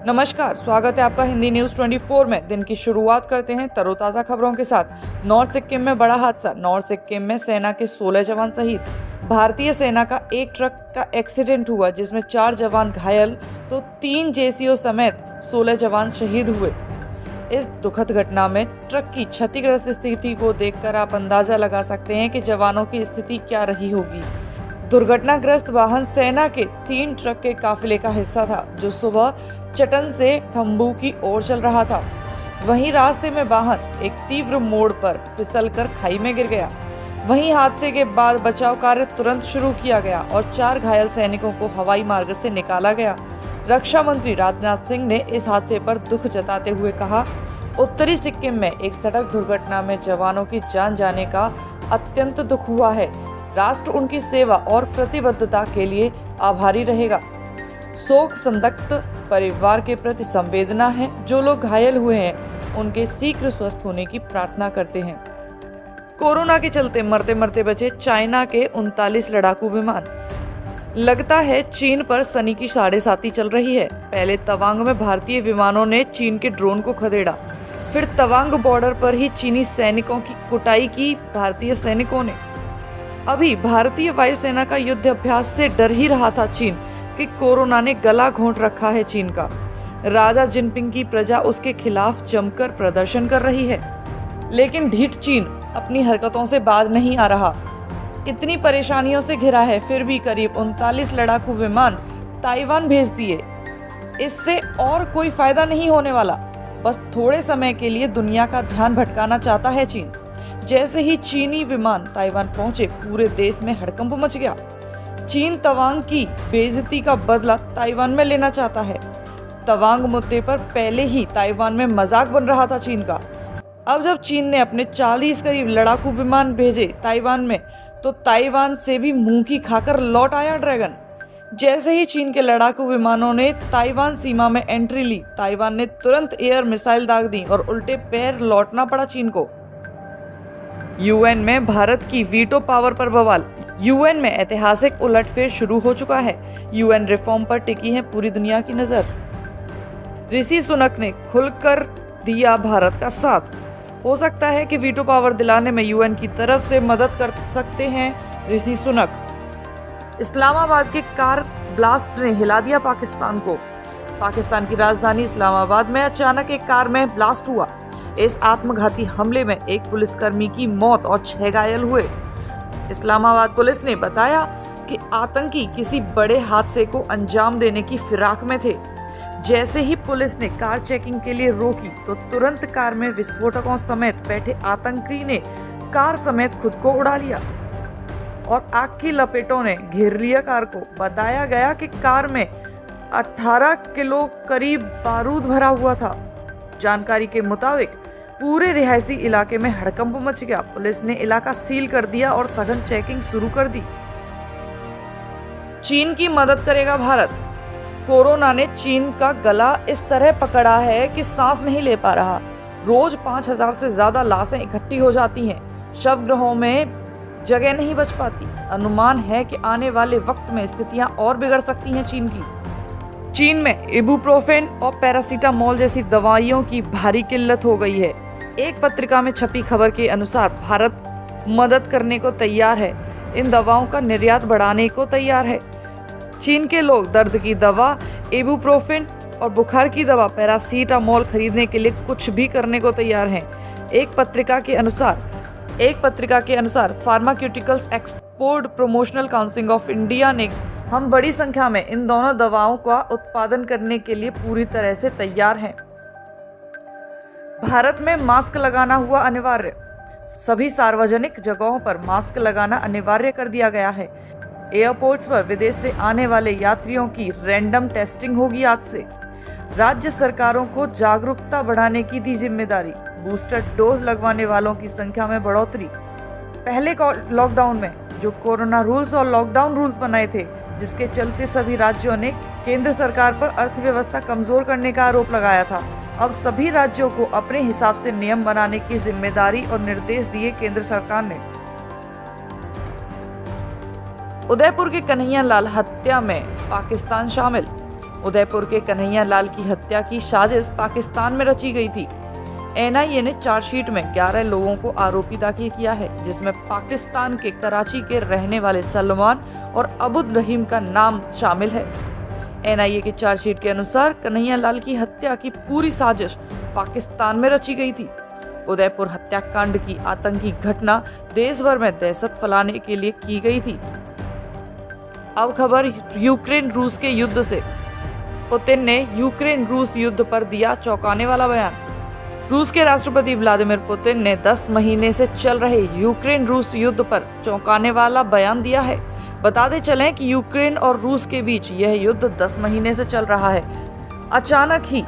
नमस्कार, स्वागत है आपका हिंदी न्यूज़ 24 में। दिन की शुरुआत करते हैं तरोताज़ा खबरों के साथ। नॉर्थ सिक्किम में बड़ा हादसा। नॉर्थ सिक्किम में सेना के 16 जवान शहीद। भारतीय सेना का एक ट्रक का एक्सीडेंट हुआ जिसमें 4 जवान घायल तो 3 जेसीओ समेत 16 जवान शहीद हुए। इस दुखद घटना में ट्रक की क्षतिग्रस्त स्थिति को देखकर आप अंदाजा लगा सकते हैं कि जवानों की स्थिति क्या रही होगी। दुर्घटनाग्रस्त वाहन सेना के 3 ट्रक के काफिले का हिस्सा था जो सुबह चटन से थम्बू की ओर चल रहा था। वहीं रास्ते में वाहन एक तीव्र मोड़ पर फिसलकर खाई में गिर गया। वहीं हादसे के बाद बचाव कार्य तुरंत शुरू किया गया और 4 घायल सैनिकों को हवाई मार्ग से निकाला गया। रक्षा मंत्री राजनाथ सिंह ने इस हादसे पर दुख जताते हुए कहा, उत्तरी सिक्किम में एक सड़क दुर्घटना में जवानों की जान जाने का अत्यंत दुख हुआ है। राष्ट्र उनकी सेवा और प्रतिबद्धता के लिए आभारी रहेगा। शोक संतप्त परिवार के प्रति संवेदना है। जो लोग घायल हुए हैं उनके शीघ्र स्वस्थ होने की प्रार्थना करते हैं। कोरोना के चलते मरते मरते बचे चाइना के 39 लड़ाकू विमान। लगता है चीन पर शनि की 7.5 चल रही है। पहले तवांग में भारतीय विमानों ने चीन के ड्रोन को खदेड़ा, फिर तवांग बॉर्डर पर ही चीनी सैनिकों की कुटाई की भारतीय सैनिकों ने। अभी भारतीय वायुसेना का युद्ध अभ्यास से डर ही रहा था चीन कि कोरोना ने गला घोंट रखा है चीन का। राजा जिनपिंग की प्रजा उसके खिलाफ जमकर प्रदर्शन कर रही है, लेकिन ढीठ चीन अपनी हरकतों से बाज नहीं आ रहा। इतनी परेशानियों से घिरा है फिर भी करीब 39 लड़ाकू विमान ताइवान भेज दिए। इससे और कोई फायदा नहीं होने वाला, बस थोड़े समय के लिए दुनिया का ध्यान भटकाना चाहता है चीन। जैसे ही चीनी विमान ताइवान पहुंचे पूरे देश में हड़कंप मच गया। चीन तवांग की बेइज्जती का बदला ताइवान में लेना चाहता है। तवांग मुद्दे पर पहले ही ताइवान में मजाक बन रहा था चीन का। अब जब चीन ने अपने 40 करीब लड़ाकू विमान भेजे ताइवान में, तो ताइवान से भी मुंह की खाकर लौट आया ड्रैगन। जैसे ही चीन के लड़ाकू विमानों ने ताइवान सीमा में एंट्री ली, ताइवान ने तुरंत एयर मिसाइल दाग दी और उल्टे पैर लौटना पड़ा चीन को। यूएन में भारत की वीटो पावर पर बवाल। यूएन में ऐतिहासिक उलटफेर शुरू हो चुका है। यूएन रिफॉर्म पर टिकी है पूरी दुनिया की नजर। ऋषि सुनक ने खुलकर दिया भारत का साथ। हो सकता है कि वीटो पावर दिलाने में यूएन की तरफ से मदद कर सकते हैं ऋषि सुनक। इस्लामाबाद के कार ब्लास्ट ने हिला दिया पाकिस्तान को। पाकिस्तान की राजधानी इस्लामाबाद में अचानक एक कार में ब्लास्ट हुआ। इस आत्मघाती हमले में एक पुलिसकर्मी की मौत और 6 घायल हुए। इस्लामाबाद पुलिस ने बताया कि आतंकी किसी बड़े हादसे को अंजाम देने की फिराक में थे। जैसे ही पुलिस ने कार चेकिंग के लिए रोकी तो तुरंत कार में विस्फोटकों समेत बैठे आतंकी ने कार समेत खुद को उड़ा लिया और आग की लपेटों ने घेर लिया कार को। बताया गया कि कार में 18 किलो करीब बारूद भरा हुआ था। जानकारी के मुताबिक पूरे रिहायशी इलाके में हड़कंप मच गया। पुलिस ने इलाका सील कर दिया और सघन चेकिंग शुरू कर दी। चीन की मदद करेगा भारत। कोरोना ने चीन का गला इस तरह पकड़ा है कि सांस नहीं ले पा रहा। रोज 5000 से ज्यादा लाशें इकट्ठी हो जाती हैं। शवगृहों में जगह नहीं बच पाती। अनुमान है कि आने वाले वक्त में स्थितियां और बिगड़ सकती हैं चीन की। चीन में इबुप्रोफेन और पैरासीटामोल जैसी दवाइयों की भारी किल्लत हो गई है। एक पत्रिका में छपी खबर के अनुसार भारत मदद करने को तैयार है। इन दवाओं का निर्यात बढ़ाने को तैयार है। चीन के लोग दर्द की दवा इबुप्रोफेन और बुखार की दवा पैरासीटामोल खरीदने के लिए कुछ भी करने को तैयार हैं। एक पत्रिका के अनुसार pharmaceuticals export promotional council of India ने हम बड़ी संख्या में इन दोनों दवाओं का उत्पादन करने के लिए पूरी तरह से तैयार हैं। भारत में मास्क लगाना हुआ अनिवार्य। सभी सार्वजनिक जगहों पर मास्क लगाना अनिवार्य कर दिया गया है। एयरपोर्ट्स पर विदेश से आने वाले यात्रियों की रैंडम टेस्टिंग होगी आज से। राज्य सरकारों को जागरूकता बढ़ाने की दी जिम्मेदारी। बूस्टर डोज लगवाने वालों की संख्या में बढ़ोतरी। पहले लॉकडाउन में जो कोरोना रूल्स और लॉकडाउन रूल्स बनाए थे, जिसके चलते सभी राज्यों ने केंद्र सरकार पर अर्थव्यवस्था कमजोर करने का आरोप लगाया था। अब सभी राज्यों को अपने हिसाब से नियम बनाने की जिम्मेदारी और निर्देश दिए केंद्र सरकार ने। उदयपुर के कन्हैया लाल हत्या में पाकिस्तान शामिल। उदयपुर के कन्हैया लाल की हत्या की साजिश पाकिस्तान में रची गई थी। एनआईए ने चार्जशीट में 11 लोगों को आरोपी दाखिल किया है, जिसमें पाकिस्तान के कराची के रहने वाले सलमान और अब्दुल रहीम का नाम शामिल है। एनआईए की चार्जशीट के अनुसार कन्हैया लाल की हत्या की पूरी साजिश पाकिस्तान में रची गई थी। उदयपुर हत्याकांड की आतंकी घटना देश भर में दहशत फैलाने के लिए की गई थी। अब खबर यूक्रेन रूस के युद्ध से। पुतिन ने यूक्रेन रूस युद्ध पर दिया चौंकाने वाला बयान। रूस के राष्ट्रपति व्लादिमीर पुतिन ने 10 महीने से चल रहे यूक्रेन रूस युद्ध पर चौंकाने वाला बयान दिया है। बताते चलें कि यूक्रेन और रूस के बीच यह युद्ध 10 महीने से चल रहा है। अचानक ही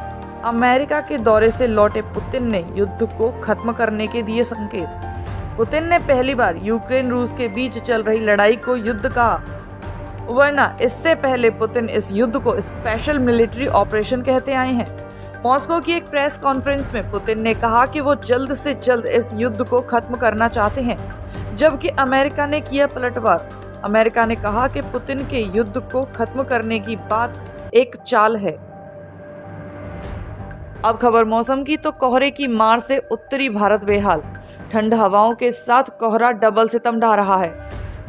अमेरिका के दौरे से लौटे पुतिन ने युद्ध को खत्म करने के दिए संकेत। पुतिन ने पहली बार यूक्रेन रूस के बीच चल रही लड़ाई को युद्ध कहा, वरना इससे पहले पुतिन इस युद्ध को स्पेशल मिलिट्री ऑपरेशन कहते आए हैं। मॉस्को की एक प्रेस कॉन्फ्रेंस में पुतिन ने कहा कि वो जल्द से जल्द इस युद्ध को खत्म करना चाहते हैं, जबकि अमेरिका ने किया पलटवार। अमेरिका ने कहा कि पुतिन के युद्ध को खत्म करने की बात एक चाल है। अब खबर मौसम की, तो कोहरे की मार से उत्तरी भारत बेहाल। ठंड हवाओं के साथ कोहरा डबल सितम ढा रहा है।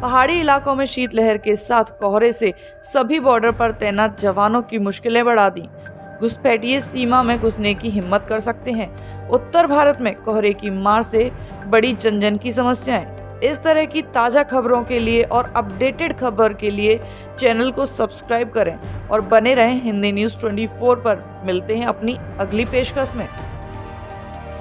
पहाड़ी इलाकों में शीतलहर के साथ कोहरे से सभी बॉर्डर पर तैनात जवानों की मुश्किलें बढ़ा दी। घुसपैठिए सीमा में घुसने की हिम्मत कर सकते हैं। उत्तर भारत में कोहरे की मार से बड़ी जन की समस्याएं। इस तरह की ताज़ा खबरों के लिए और अपडेटेड खबर के लिए चैनल को सब्सक्राइब करें और बने रहें हिंदी न्यूज़ 24 पर। मिलते हैं अपनी अगली पेशकश में।